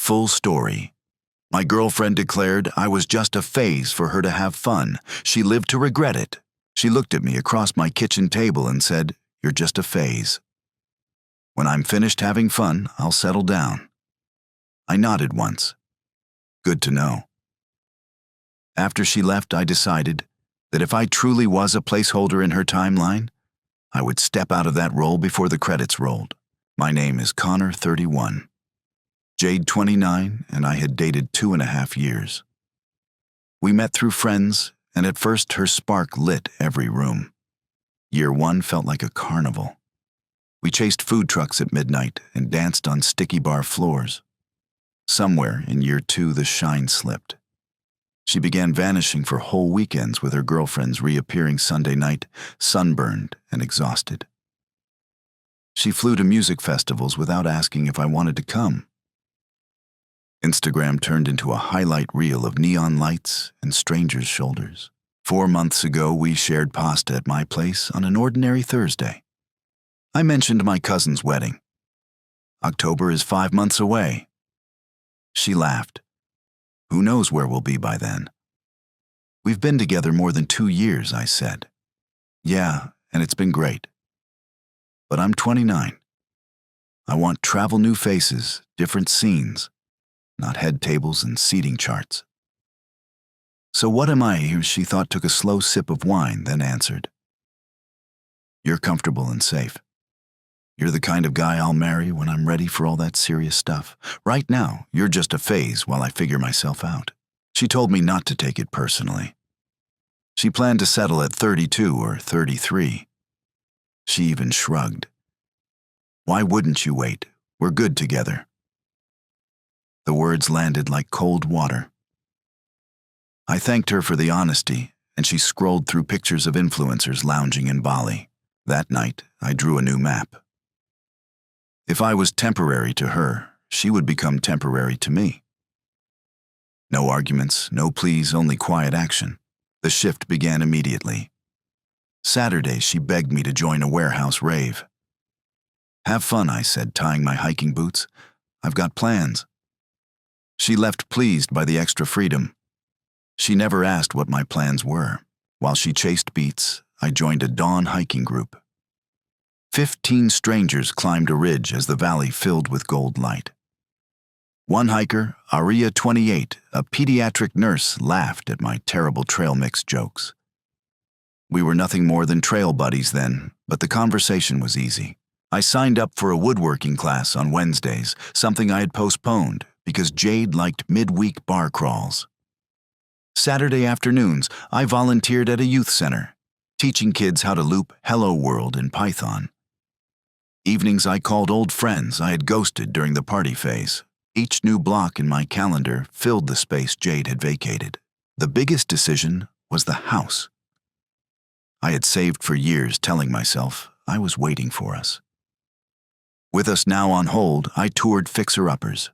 Full story. My girlfriend declared I was just a phase for her to have fun. She lived to regret it. She looked at me across my kitchen table and said, "You're just a phase. When I'm finished having fun, I'll settle down." I nodded once. Good to know. After she left, I decided that if I truly was a placeholder in her timeline, I would step out of that role before the credits rolled. My name is Connor, 31. Jade, 29, and I had dated 2.5 years. We met through friends, and at first her spark lit every room. Year 1 felt like a carnival. We chased food trucks at midnight and danced on sticky bar floors. Somewhere in year 2, the shine slipped. She began vanishing for whole weekends, with her girlfriends reappearing Sunday night, sunburned and exhausted. She flew to music festivals without asking if I wanted to come. Instagram turned into a highlight reel of neon lights and strangers' shoulders. 4 months ago, we shared pasta at my place on an ordinary Thursday. I mentioned my cousin's wedding. October is 5 months away. She laughed. Who knows where we'll be by then? We've been together more than 2 years, I said. Yeah, and it's been great. But I'm 29. I want travel, new faces, different scenes, not head tables and seating charts. So what am I? She thought, took a slow sip of wine, then answered. You're comfortable and safe. You're the kind of guy I'll marry when I'm ready for all that serious stuff. Right now, you're just a phase while I figure myself out. She told me not to take it personally. She planned to settle at 32 or 33. She even shrugged. Why wouldn't you wait? We're good together. The words landed like cold water. I thanked her for the honesty, and she scrolled through pictures of influencers lounging in Bali. That night, I drew a new map. If I was temporary to her, she would become temporary to me. No arguments, no pleas, only quiet action. The shift began immediately. Saturday, she begged me to join a warehouse rave. Have fun, I said, tying my hiking boots. I've got plans. She left pleased by the extra freedom. She never asked what my plans were. While she chased beats, I joined a dawn hiking group. 15 strangers climbed a ridge as the valley filled with gold light. One hiker, Aria, 28, a pediatric nurse, laughed at my terrible trail mix jokes. We were nothing more than trail buddies then, but the conversation was easy. I signed up for a woodworking class on Wednesdays, something I had postponed because Jade liked midweek bar crawls. Saturday afternoons, I volunteered at a youth center, teaching kids how to loop Hello World in Python. Evenings, I called old friends I had ghosted during the party phase. Each new block in my calendar filled the space Jade had vacated. The biggest decision was the house. I had saved for years, telling myself I was waiting for us. With us now on hold, I toured fixer-uppers.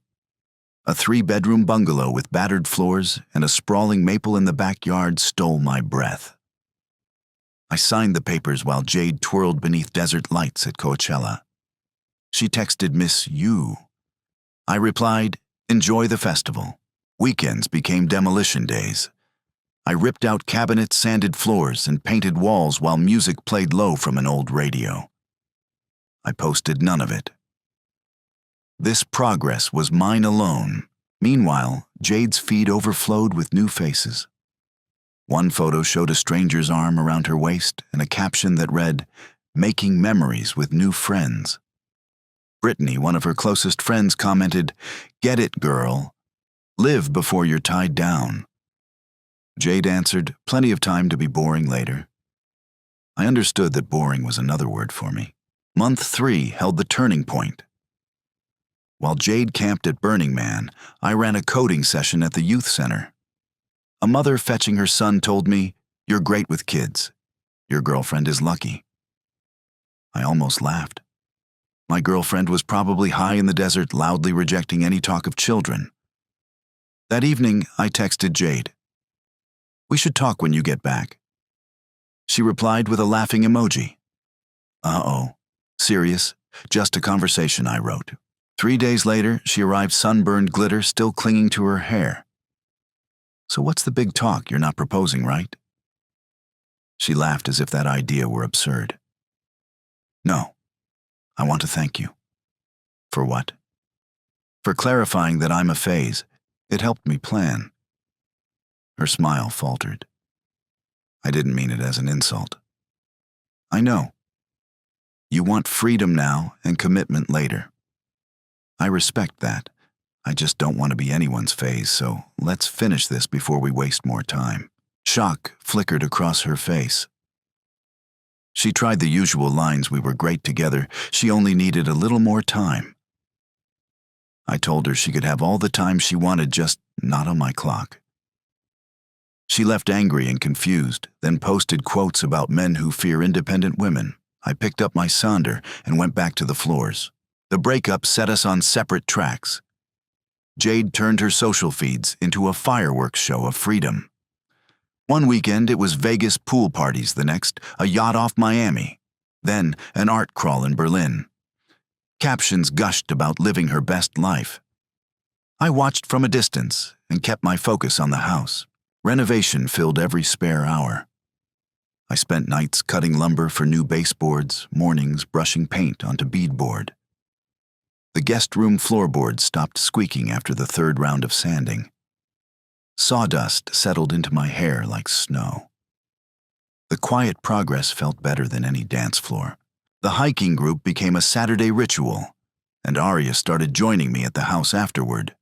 A 3-bedroom bungalow with battered floors and a sprawling maple in the backyard stole my breath. I signed the papers while Jade twirled beneath desert lights at Coachella. She texted Miss You. I replied, enjoy the festival. Weekends became demolition days. I ripped out cabinets, sanded floors, and painted walls while music played low from an old radio. I posted none of it. This progress was mine alone. Meanwhile, Jade's feed overflowed with new faces. One photo showed a stranger's arm around her waist and a caption that read, "Making memories with new friends." Brittany, one of her closest friends, commented, "Get it, girl. Live before you're tied down." Jade answered, "Plenty of time to be boring later." I understood that boring was another word for me. Month 3 held the turning point. While Jade camped at Burning Man, I ran a coding session at the youth center. A mother fetching her son told me, "You're great with kids. Your girlfriend is lucky." I almost laughed. My girlfriend was probably high in the desert, loudly rejecting any talk of children. That evening, I texted Jade, "We should talk when you get back." She replied with a laughing emoji. Uh-oh. Serious, just a conversation, I wrote. 3 days later, she arrived sunburned glitter still clinging to her hair. So what's the big talk? You're not proposing, right? She laughed as if that idea were absurd. No, I want to thank you. For what? For clarifying that I'm a phase. It helped me plan. Her smile faltered. I didn't mean it as an insult. I know. You want freedom now and commitment later. I respect that. I just don't want to be anyone's phase, so let's finish this before we waste more time. Shock flickered across her face. She tried the usual lines. We were great together. She only needed a little more time. I told her she could have all the time she wanted, just not on my clock. She left angry and confused, then posted quotes about men who fear independent women. I picked up my sonder and went back to the floors. The breakup set us on separate tracks. Jade turned her social feeds into a fireworks show of freedom. One weekend it was Vegas pool parties, the next a yacht off Miami, then an art crawl in Berlin. Captions gushed about living her best life. I watched from a distance and kept my focus on the house. Renovation filled every spare hour. I spent nights cutting lumber for new baseboards, mornings brushing paint onto beadboard. The guest room floorboards stopped squeaking after the third round of sanding. Sawdust settled into my hair like snow. The quiet progress felt better than any dance floor. The hiking group became a Saturday ritual, and Arya started joining me at the house afterward.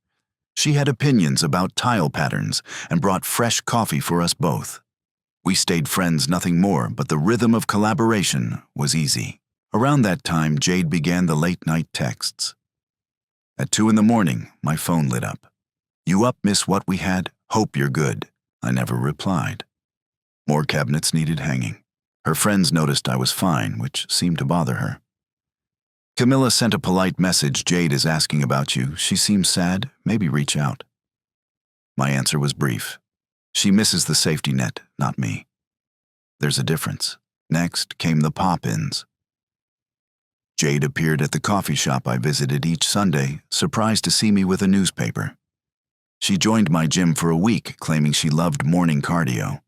She had opinions about tile patterns and brought fresh coffee for us both. We stayed friends, nothing more, but the rhythm of collaboration was easy. Around that time, Jade began the late-night texts. At 2 a.m, my phone lit up. You up, miss what we had? Hope you're good. I never replied. More cabinets needed hanging. Her friends noticed I was fine, which seemed to bother her. Camilla sent a polite message. Jade is asking about you. She seems sad. Maybe reach out. My answer was brief. She misses the safety net, not me. There's a difference. Next came the pop-ins. Jade appeared at the coffee shop I visited each Sunday, surprised to see me with a newspaper. She joined my gym for a week, claiming she loved morning cardio.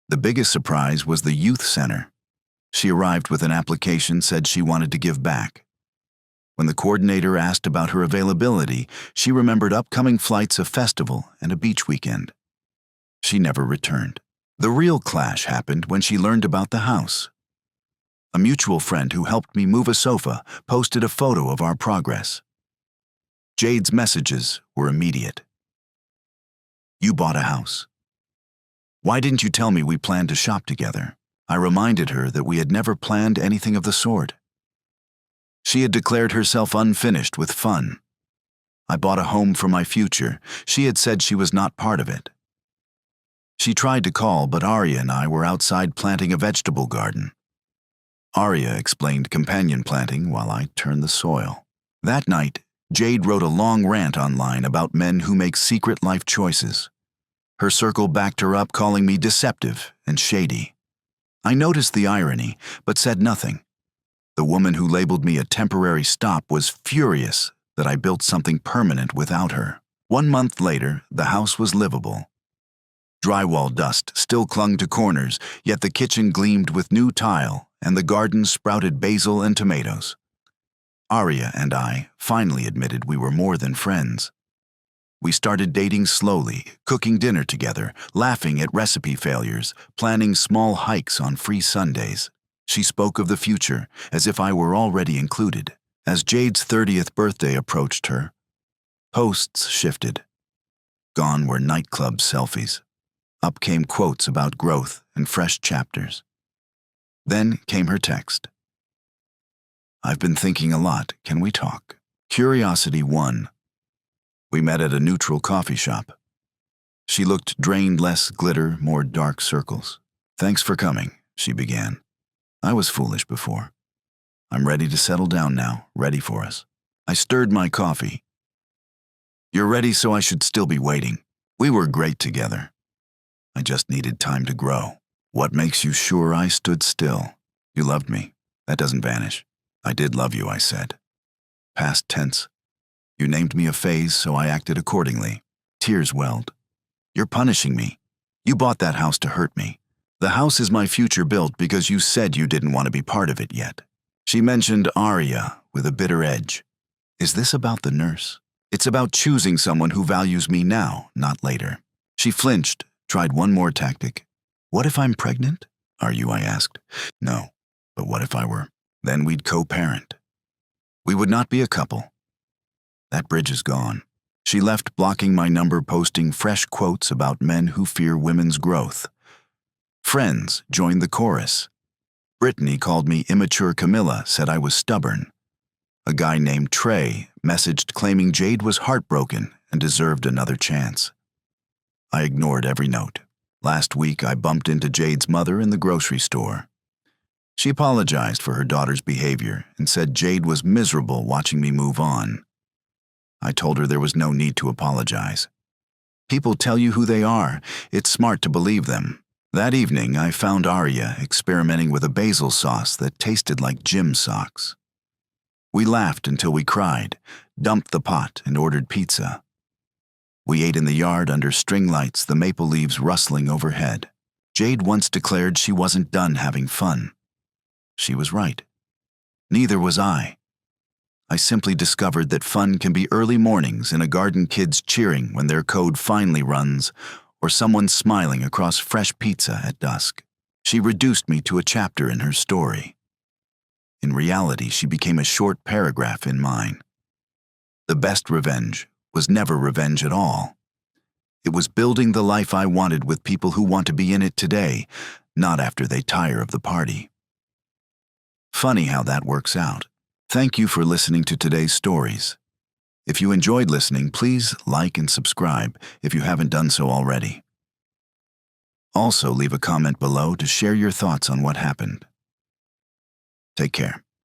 The biggest surprise was the youth center. She arrived with an application, said she wanted to give back. When the coordinator asked about her availability, she remembered upcoming flights, a festival, and a beach weekend. She never returned. The real clash happened when she learned about the house. A mutual friend who helped me move a sofa posted a photo of our progress. Jade's messages were immediate. You bought a house. Why didn't you tell me we planned to shop together? I reminded her that we had never planned anything of the sort. She had declared herself unfinished with fun. I bought a home for my future. She had said she was not part of it. She tried to call, but Arya and I were outside planting a vegetable garden. Arya explained companion planting while I turned the soil. That night, Jade wrote a long rant online about men who make secret life choices. Her circle backed her up, calling me deceptive and shady. I noticed the irony, but said nothing. The woman who labeled me a temporary stop was furious that I built something permanent without her. 1 month later, the house was livable. Drywall dust still clung to corners, yet the kitchen gleamed with new tile, and the garden sprouted basil and tomatoes. Arya and I finally admitted we were more than friends. We started dating slowly, cooking dinner together, laughing at recipe failures, planning small hikes on free Sundays. She spoke of the future as if I were already included. As Jade's 30th birthday approached her, posts shifted. Gone were nightclub selfies. Up came quotes about growth and fresh chapters. Then came her text. I've been thinking a lot. Can we talk? Curiosity won. We met at a neutral coffee shop. She looked drained, less glitter, more dark circles. Thanks for coming, she began. I was foolish before. I'm ready to settle down now, ready for us. I stirred my coffee. You're ready, so I should still be waiting. We were great together. I just needed time to grow. What makes you sure I stood still? You loved me. That doesn't vanish. I did love you, I said. Past tense. You named me a phase, so I acted accordingly. Tears welled. You're punishing me. You bought that house to hurt me. The house is my future built because you said you didn't want to be part of it yet. She mentioned Arya with a bitter edge. Is this about the nurse? It's about choosing someone who values me now, not later. She flinched, tried one more tactic. What if I'm pregnant? Are you? I asked. No, but what if I were? Then we'd co-parent. We would not be a couple. That bridge is gone. She left, blocking my number, posting fresh quotes about men who fear women's growth. Friends joined the chorus. Brittany called me immature. Camilla said I was stubborn. A guy named Trey messaged claiming Jade was heartbroken and deserved another chance. I ignored every note. Last week, I bumped into Jade's mother in the grocery store. She apologized for her daughter's behavior and said Jade was miserable watching me move on. I told her there was no need to apologize. People tell you who they are. It's smart to believe them. That evening, I found Arya experimenting with a basil sauce that tasted like gym socks. We laughed until we cried, dumped the pot, and ordered pizza. We ate in the yard under string lights, the maple leaves rustling overhead. Jade once declared she wasn't done having fun. She was right. Neither was I. I simply discovered that fun can be early mornings in a garden, kids cheering when their code finally runs, or someone smiling across fresh pizza at dusk. She reduced me to a chapter in her story. In reality, she became a short paragraph in mine. The best revenge was never revenge at all. It was building the life I wanted with people who want to be in it today, not after they tire of the party. Funny how that works out. Thank you for listening to today's stories. If you enjoyed listening, please like and subscribe if you haven't done so already. Also, leave a comment below to share your thoughts on what happened. Take care.